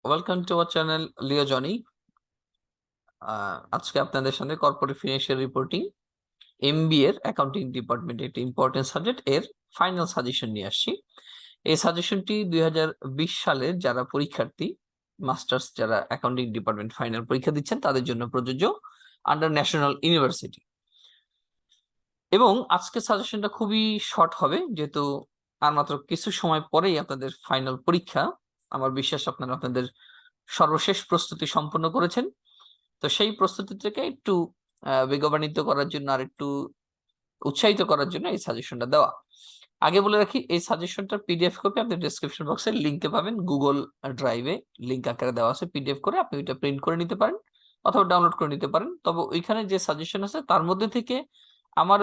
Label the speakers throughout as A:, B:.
A: Welcome to our channel লিওজনি। আজকে আপনাদের সামনে কর্পোরেট ফিনান্সিয়াল রিপোর্টিং এমবিএ এর অ্যাকাউন্টিং ডিপার্টমেন্ট একটি ইম্পর্টেন্ট সাবজেক্ট এর ফাইনাল সাজেশন নিয়ে আসছি। এই সাজেশনটি 2020 সালের যারা পরীক্ষার্থী মাস্টার্স যারা অ্যাকাউন্টিং ডিপার্টমেন্ট ফাইনাল পরীক্ষা দিচ্ছেন তাদের জন্য প্রযোজ্য আন্ডার ন্যাশনাল ইউনিভার্সিটি। এবং আজকে সাজেশনটা খুবই শর্ট হবে যেহেতু আর মাত্র কিছু সময় পরেই আপনাদের ফাইনাল পরীক্ষা। আমার বিশ্বাস আপনারা আপনাদের সর্বশেষ প্রস্তুতি সম্পন্ন করেছেন। তো সেই প্রস্তুতি থেকে একটু বেগবান্বিত করার জন্য আর একটু উৎসাহিত করার জন্য এই সাজেশনটা দেওয়া। আগে বলে রাখি, এই সাজেশনটার পিডিএফ কপি আপনি ডেসক্রিপশন বক্সে লিংকে পাবেন। গুগল ড্রাইভে লিংক আকারে দেওয়া আছে পিডিএফ করে, আপনি ওইটা প্রিন্ট করে নিতে পারেন অথবা ডাউনলোড করে নিতে পারেন। তবে ওইখানে যে সাজেশন আছে তার মধ্যে থেকে আমার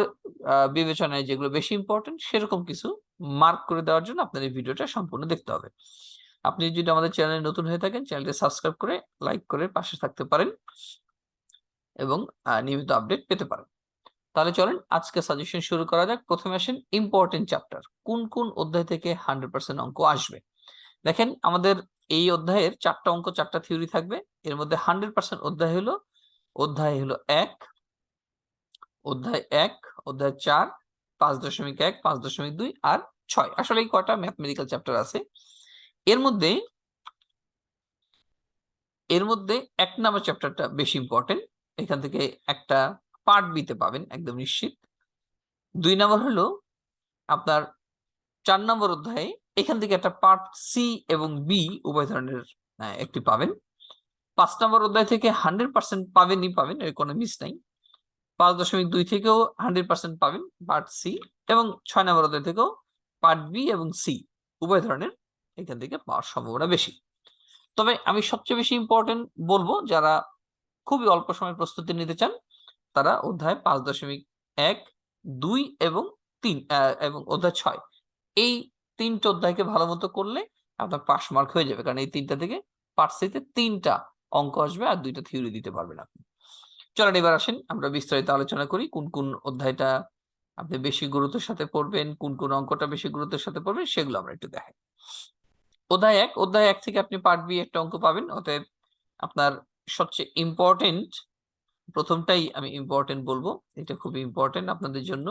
A: বিবেচনায় যেগুলো বেশি ইম্পর্টেন্ট সেরকম কিছু মার্ক করে দেওয়ার জন্য আপনার এই ভিডিওটা সম্পূর্ণ দেখতে হবে। আপনি যদি আমাদের চ্যানেলে নতুন হয়ে থাকেন চ্যানেলটি সাবস্ক্রাইব করে লাইক করে পাশে থাকতে পারেন এবং নিয়মিত আপডেট পেতে পারেন। তাহলে চলেন আজকে সাজেশন শুরু করা যাক। প্রথমে আসেন ইম্পর্টেন্ট চ্যাপ্টার, কোন কোন অধ্যায় থেকে 100% অঙ্ক আসবে। দেখেন আমাদের এই অধ্যায়ের 4টা অঙ্ক 4টা থিওরি থাকবে। এর মধ্যে 100% অধ্যায় হলো 1, অধ্যায় 1, অধ্যায় 4, 5.1, 5.2 আর 6। আসলে এই কয়টা ম্যাথমেটিক্যাল চ্যাপ্টার আছে। এর মধ্যে 1 নাম্বার চ্যাপ্টারটা বেশি ইম্পর্টেন্ট। এখান থেকে একটা পার্ট বিতে পাবেন একদম নিশ্চিত। 2 নাম্বার হলো আপনার 4 নম্বর অধ্যায়ে এখান থেকে একটা পার্ট সি এবং বি উভয় ধরনের একটি পাবেন। 5 নম্বর অধ্যায় থেকে 100% পাবেন, এর কোনো মিস নাই। 5.2 থেকেও 100% পাবেন পার্ট সি, এবং 6 নম্বর অধ্যায় থেকেও পার্ট বি এবং সি উভয় ধরনের এখান থেকে পাওয়ার সম্ভাবনা বেশি। তবে আমি সবচেয়ে বেশি ইম্পর্টেন্ট বলবো, যারা খুবই অল্প সময় প্রস্তুতি নিতে চান তারা অধ্যায় 5.1, 2 এবং 3 এবং অধ্যায় 6 এই 3টে অধ্যায়কে ভালো মতো করলে আপনার পাস মার্ক হয়ে যাবে, কারণ এই 3টা থেকে পার্ট সিতে 3টা অঙ্ক আসবে আর 2টা থিওরি দিতে পারবেন আপনি। চলেন এবার আসেন আমরা বিস্তারিত আলোচনা করি কোন কোন অধ্যায়টা আপনি বেশি গুরুত্বের সাথে পড়বেন, কোন কোন অঙ্কটা বেশি গুরুত্বের সাথে পড়বেন সেগুলো আমরা একটু দেখাই। অধ্যায় 1 থেকে আপনি পার্ট বি একটা অঙ্ক পাবেন। অতএব আপনার সবচেয়ে ইম্পর্টেন্ট প্রথমটাই আমি ইম্পর্টেন্ট বলবো, এটা খুবই ইম্পর্টেন্ট আপনাদের জন্য।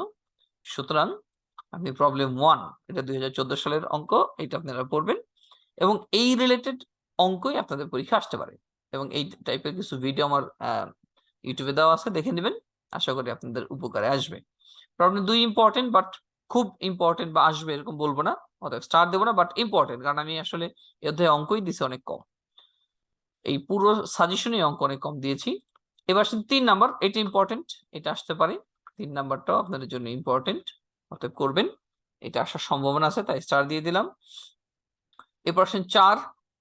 A: সুতরাং আপনি প্রবলেম 1, এটা 2014 সালের অঙ্ক, এটা আপনারা পড়বেন এবং এই রিলেটেড অঙ্কই আপনাদের পরীক্ষা আসতে পারে। এবং এই টাইপের কিছু ভিডিও আমার ইউটিউবে দেওয়া আছে, দেখে নেবেন, আশা করি আপনাদের উপকারে আসবে। প্রবলেম 2 ইম্পর্টেন্ট, বাট খুব ইম্পর্টেন্ট বা আসবে এরকম বলবো না, অর্থাৎ স্টার দেবো না, বাট ইম্পর্টেন্ট, কারণ আমি আসলে এই অধ্যায়ে অঙ্কই দিছি অনেক কম, এই পুরো সাজেশনে অঙ্ক অনেক কম দিয়েছি। এবার 3 নাম্বার, এটা ইম্পর্টেন্ট, এটা আসতে পারে। 3 নাম্বারটাও আপনাদের জন্য ইম্পর্টেন্ট, অতএব করবেন, এটা আসার সম্ভাবনা আছে তাই স্টার দিয়ে দিলাম। এবার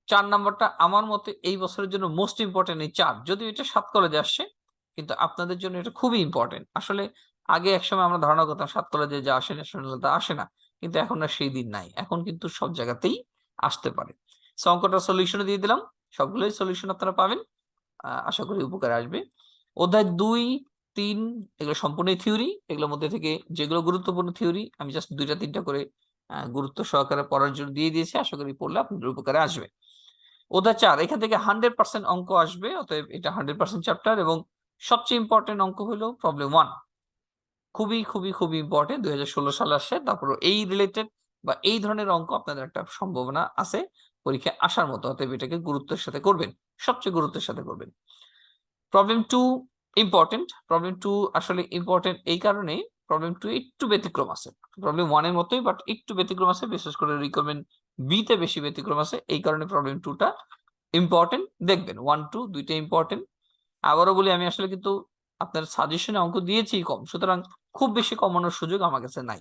A: 4 নাম্বারটা আমার মতে এই বছরের জন্য মোস্ট ইম্পর্টেন্ট। এই 4, যদিও এটা 7 কলেজে আসছে, কিন্তু আপনাদের জন্য এটা খুবই ইম্পর্টেন্ট। আসলে আগে একসময় আমরা ধারণা করতাম 7 কলেজে যা আসে ন্যাশনাল তা আসে না, কিন্তু এখন আর সেই দিন নাই, এখন কিন্তু সব জায়গাতেই আসতে পারে। সো অঙ্কটা সলিউশনে দিয়ে দিলাম, সবগুলোই সলিউশন আপনারা পাবেন, আশা করি উপকারে আসবে। অধ্যায় 2, 3 এগুলো সম্পূর্ণ থিওরি। এগুলোর মধ্যে থেকে যেগুলো গুরুত্বপূর্ণ থিওরি আমি জাস্ট 2টা 3টা করে গুরুত্ব সহকারে পড়ার জন্য দিয়ে দিয়েছি, আশা করি পড়লে আপনাদের উপকারে আসবে। অধ্যায় 4, এখান থেকে 100% অঙ্ক আসবে, অতএব এটা 100% চ্যাপ্টার। এবং সবচেয়ে ইম্পর্টেন্ট অঙ্ক হলো প্রবলেম 1, খুবই খুবই খুবই ইম্পর্টেন্ট, 2016 সালে আসছে। তারপর এই রিলেটেড বা এই ধরনের অঙ্ক আপনাদের একটা সম্ভাবনা আছে পরীক্ষায় আসার মতো, অতএব এটাকে গুরুত্বের সাথে করবেন, সবচেয়ে গুরুত্বের সাথে করবেন। Problem 2 important. প্রবলেম 2 আসলে ইম্পর্টেন্ট এই কারণে, প্রবলেম 2 একটু ব্যতিক্রম আছে, প্রবলেম 1 এর মতোই বাট একটু ব্যতিক্রম আছে, বিশেষ করে রিকমেন্ড বি তে বেশি ব্যতিক্রম আছে, এই কারণে প্রবলেম 2টা ইম্পর্টেন্ট। দেখবেন 1, 2 দুইটা ইম্পর্টেন্ট। আবারও বলি, আমি আসলে কিন্তু আপনার সাজেশনে অঙ্ক দিয়েছি কম, সুতরাং খুব বেশি কমানোর সুযোগ আমার কাছে নাই।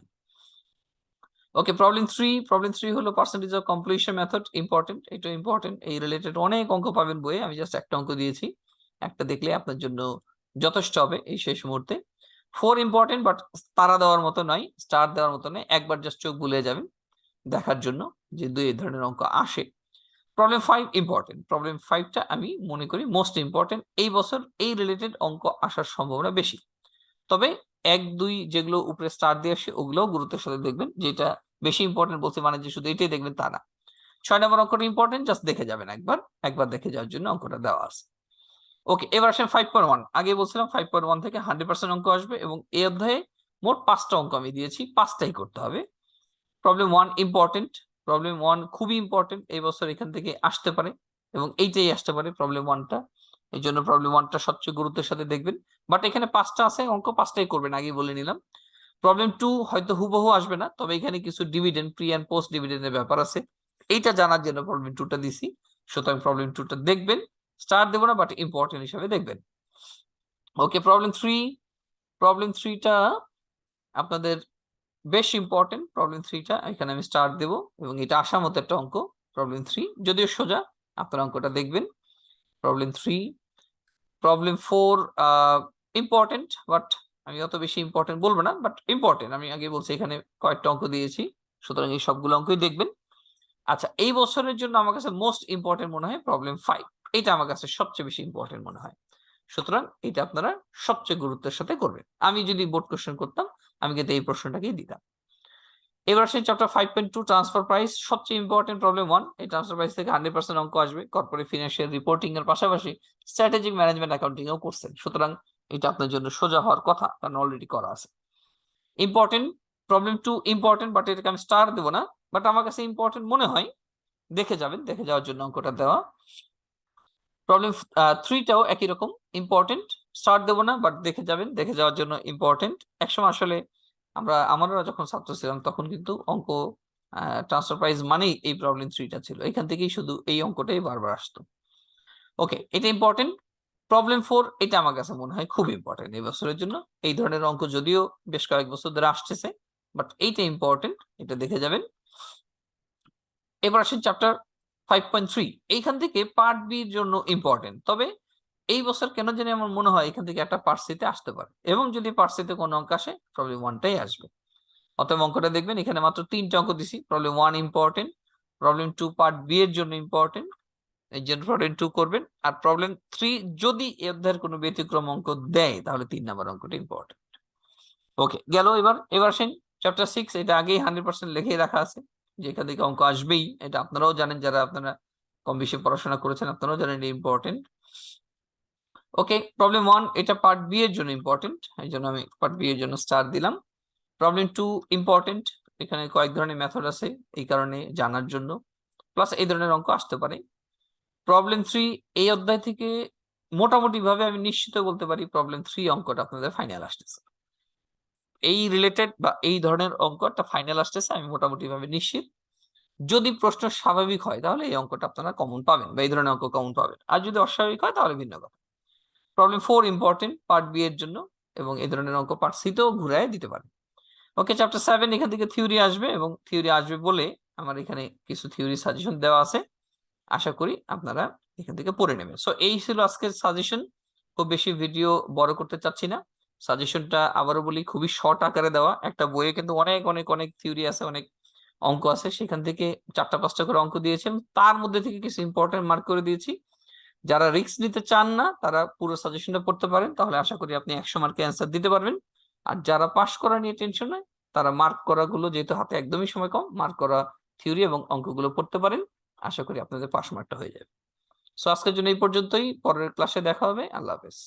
A: ওকে, প্রবলেম 3 হলো percentage of completion method, important, এটা ইম্পর্টেন্ট, এই রিলেটেড অনেক অঙ্ক পাবেন বইয়ে, আমি জাস্ট একটা অঙ্ক দিয়েছি, একটা দেখলে আপনার জন্য যথেষ্ট হবে এই শেষ মুহূর্তে। 4 ইম্পর্টেন্ট, বাট তারা দেওয়ার মতো নয়, স্টার দেওয়ার মতো নয়, একবার জাস্ট চোখ বুলিয়ে যাবেন দেখার জন্য যে এই ধরনের অঙ্ক আসে। প্রবলেম 5 ইম্পর্টেন্ট, প্রবলেম 5টা আমি মনে করি মোস্ট ইম্পর্টেন্ট, এই বছর এই রিলেটেড অঙ্ক আসার সম্ভাবনা বেশি। তবে 1, 2 যেগুলো উপরে স্টার দিয়ে আসে ওগুলোও গুরুত্বের সাথে দেখবেন, যেটা বেশি ইম্পর্টেন্ট বলছে মানে যে শুধু এটাই দেখবেন তা না। 6 নম্বর অঙ্কটা ইম্পর্টেন্ট, জাস্ট দেখে যাবেন একবার দেখে যাওয়ার জন্য অঙ্কটা দেওয়া আছে। ওকে, এবার আসেন 5.1। আগে বলছিলাম 5.1 থেকে 100% অঙ্ক আসবে এবং এই অধ্যায়ে মোট 5টা অঙ্ক আমি দিয়েছি, 5টাই করতে হবে। প্রবলেম 1 ইম্পর্টেন্ট, প্রবলেম 1 খুবই ইম্পর্টেন্ট, এই বছর এখান থেকে আসতে পারে এবং এইটাই আসতে পারে প্রবলেম 1টা। এই জন্য প্রবলেম 1টা সবচেয়ে গুরুত্বের সাথে দেখবেন। বাট এখানে 5টা আছে অঙ্ক, 5টাই করবেন, আগে বলে নিলাম। প্রবলেম 2 হয়তো হুবহু আসবে না, তবে এখানে কিছু ডিভিডেন্ড, প্রি অ্যান্ড পোস্ট ডিভিডেন্ডের ব্যাপার আছে, এইটা জানার জন্য প্রবলেম 2টা দিছি। সুতরাং প্রবলেম 2টা দেখবেন, স্টার দেবো না, বাট ইম্পর্টেন্ট হিসাবে দেখবেন। ওকে, প্রবলেম 3টা আপনাদের বেশ ইম্পর্টেন্ট। প্রবলেম 3টা এখানে আমি স্টার দেবো এবং এটা আসার মতো একটা অঙ্ক। প্রবলেম 3 যদিও সোজা, আপনারা অঙ্কটা দেখবেন। প্রবলেম 3, প্রবলেম 4 ইম্পর্টেন্ট, বাট আমি অত বেশি ইম্পর্টেন্ট বলবো না, বাট ইম্পর্টেন্ট। আমি আগে বলছি এখানে কয়েকটা অঙ্ক দিয়েছি, সুতরাং এই সবগুলো অঙ্কই দেখবেন। আচ্ছা, এই বছরের জন্য আমার কাছে মোস্ট ইম্পর্টেন্ট মনে হয় প্রবলেম 5, এটা আমার কাছে সবচেয়ে বেশি ইম্পর্টেন্ট মনে হয়। সুতরাং এটা আপনারা সবচেয়ে গুরুত্বের সাথে করবেন। আমি যদি বোর্ড কোশ্চেন করতাম, আমি কিন্তু এই প্রশ্নটাকেই দিতাম। এবার আসেন চ্যাপ্টার 5.2 ট্রান্সফার প্রাইস, সবচেয়ে ইম্পর্টেন্ট প্রবলেম 1। এই ট্রান্সফার প্রাইস থেকে 100% অঙ্ক আসবে। কর্পোরেট ফিনান্সিয়াল রিপোর্টিং এর পাশাপাশি স্ট্র্যাটেজিক ম্যানেজমেন্ট অ্যাকাউন্টিং এও করছেন, সুতরাং এটা আপনার জন্য সোজা হওয়ার কথা, কারণ অলরেডি করা আছে। ইম্পর্টেন্ট, প্রবলেম 2 ইম্পর্টেন্ট, বাট এটাকে আমি স্টার দেবো না, বাট আমার কাছে ইম্পর্টেন্ট মনে হয়, দেখে যাবেন, দেখে যাওয়ার জন্য অঙ্কটা দেওয়া। প্রবলেম 3টাও একই রকম ইম্পর্টেন্ট, স্টার দেবো না, বাট দেখে যাবেন, দেখে যাওয়ার জন্য ইম্পর্টেন্ট। একসময় আসলে আমরা যখন ছাত্র ছিলাম তখন কিন্তু অঙ্ক ট্রান্সফার প্রাইস মানেই এই প্রবলেম 3টা ছিল, এখান থেকেই শুধু এই অঙ্কটাই বারবার আসতো। ওকে, এটা ইম্পর্টেন্ট। প্রবলেম 4, এটা আমার কাছে মনে হয় খুব ইম্পর্টেন্ট এই বছরের জন্য। এই ধরনের অঙ্ক যদিও বেশ কয়েক বছর ধরে আসতেছে, বাট এইটা ইম্পর্টেন্ট, এটা দেখে যাবেন। এবার আসেন চ্যাপ্টার 5.3, এইখান থেকে পার্ট বি এর জন্য ইম্পর্টেন্ট, তবে এই বছর কেন জানি আমার মনে হয় এখান থেকে একটা পার্ট সি তে আসতে পারে, এবং যদি পার্ট সি তে কোনো অঙ্ক আসে প্রবলেম 1টাই আসবে। অতএব অঙ্কটা দেখবেন, এখানে মাত্র 3টা অঙ্ক দিছি। Problem 1 important, problem 2 part b এর জন্য ইম্পর্টেন্ট, এই জন্য প্রবলেম 2 করবেন। আর প্রবলেম 3 যদি এই অধ্যায়ের কোনো ব্যতিক্রম অঙ্ক দেয় তাহলে 3 নাম্বার অঙ্কটা ইম্পর্টেন্ট। ওকে, গেল। এবার আসেন চ্যাপ্টার 6, এটা আগেই 100% লিখে রাখা আছে যে এখান থেকে অঙ্ক আসবেই, এটা আপনারাও জানেন, যারা আপনারা কম বেশি পড়াশোনা করেছেন আপনারাও জানেন এটা ইম্পর্টেন্ট। ওকে, প্রবলেম 1 এটা পার্ট বি এর জন্য ইম্পর্টেন্ট, এই জন্য আমি পার্ট বি এর জন্য স্টার দিলাম। প্রবলেম 2 ইম্পর্টেন্ট, এখানে কয়েক ধরনের মেথড আছে, এই কারণে জানার জন্য, প্লাস এই ধরনের অঙ্ক আসতে পারে। প্রবলেম 3 এই অধ্যায় থেকে মোটামুটি ভাবে আমি নিশ্চিত বলতে পারি প্রবলেম 3 অঙ্কটা আপনাদের ফাইনাল আসতেছে, এই রিলেটেড বা এই ধরনের অঙ্কটা ফাইনাল আসতেছে, আমি মোটামুটি ভাবে নিশ্চিত। যদি প্রশ্ন স্বাভাবিক হয় তাহলে এই অঙ্কটা আপনারা কমন পাবেন, বা এই ধরনের অঙ্ক কমন পাবেন, আর যদি অস্বাভাবিক হয় তাহলে ভিন্ন কথা। প্রবলেম 4 ইম্পর্টেন্ট পার্ট বি এর জন্য, এবং এই ধরনের অঙ্ক পার্ট সি তেও ঘুরায় দিতে পারে। ওকে, চ্যাপ্টার 7 এখান থেকে থিওরি আসবে, এবং থিওরি আসবে বলে আমার এখানে কিছু থিওরি সাজেশন দেওয়া আছে, আশা করি আপনারা এখান থেকে পড়ে নেবেন। সো এই ছিল আজকের সাজেশন, খুব বেশি ভিডিও বড় করতে চাচ্ছি না। সাজেশনটা আবারও বলি খুবই শর্ট আকারে দেওয়া, একটা বইয়ে কিন্তু অনেক অনেক অনেক থিওরি আছে, অনেক অঙ্ক আছে, সেখান থেকে 4টা 5টা করে অঙ্ক দিয়েছি, তার মধ্যে থেকে কিছু ইম্পর্টেন্ট মার্ক করে দিয়েছি। যারা রিস্ক নিতে চান না তারা পুরো সাজেশনটা পড়তে পারেন, তাহলে আশা করি আপনি 100 মার্কে অ্যান্সার দিতে পারবেন। আর যারা পাস করা নিয়ে টেনশন নয়, তারা মার্ক করাগুলো, যেহেতু হাতে একদমই সময় কম, মার্ক করা থিওরি এবং অঙ্কগুলো পড়তে পারেন, আশা করি আপনাদের পাস মার্কটা হয়ে যাবে। সো আজকের জন্য এই পর্যন্তই, পরের ক্লাসে দেখা হবে। আল্লাহ হাফেজ।